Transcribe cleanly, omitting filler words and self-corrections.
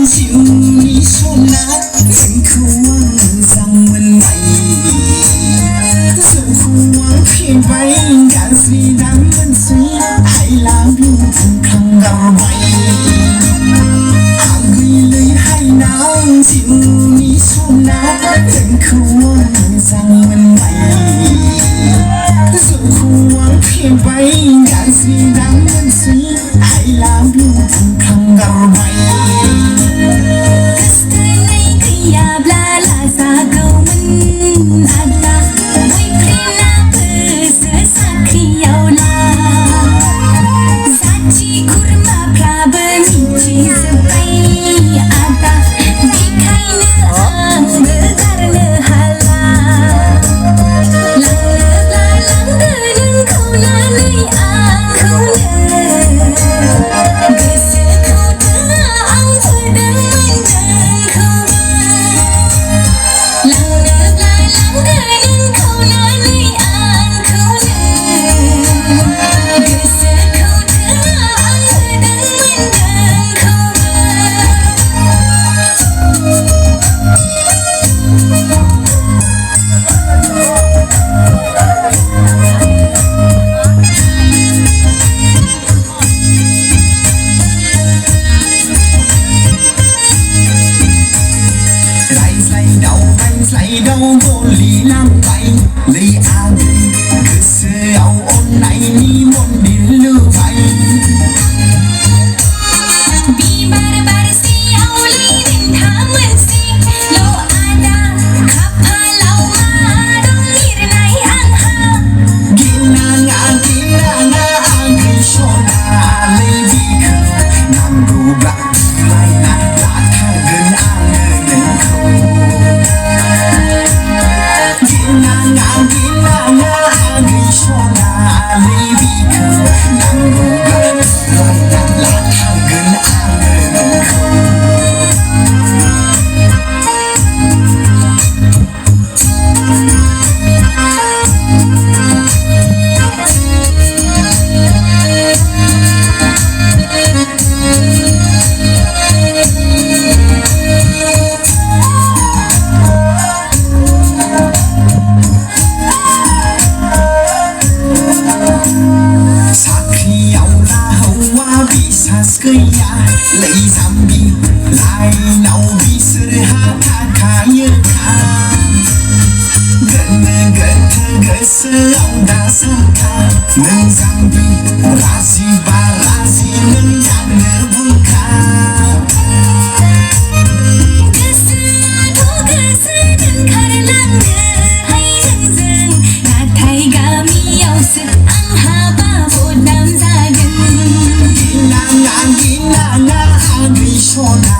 जिउनि सना जोंखौ मोजां मोननाय जोंखौ आं फेबाय गाज्रि दा मोनसै I love you बुंखांगारबाय आं गैलैहायनाव जिउनि सना जोंखौ मोजां मोननाय जोंखौ आं फेबाय गाज्रि दा मोनसै I love you बुंखांगारबाय रायज्लायदाव गलि लांबाय लै आगै गोसोआव अननायनि मन्दिर लुबाय बिबार बारसेयाव लिरथा मोनसेल' आदा खाफालाव मा दं लिरनाय आंहा गिनाङा आगै सना लै बिखौ नांगौब्ला फुस्लायना लाथारगोन आङो नोंखौ आगै सना लै बिखौ नांगौब्ला फुस्लायना लाथारगोन आङो नोंखौ गैया लै जाम्बि लाइनाव बिसोरहा थाखायोखा गोनो गोथो गोसोआव दा सानखा नों जाम्बि राजिबा राजि नों जानो बुंखा गोसोआथ' गोसो दोनखारलाङोहाय जोंजों नाथाय गामियावसो आंहा बदनाम जागोन गिनाङा आगै सना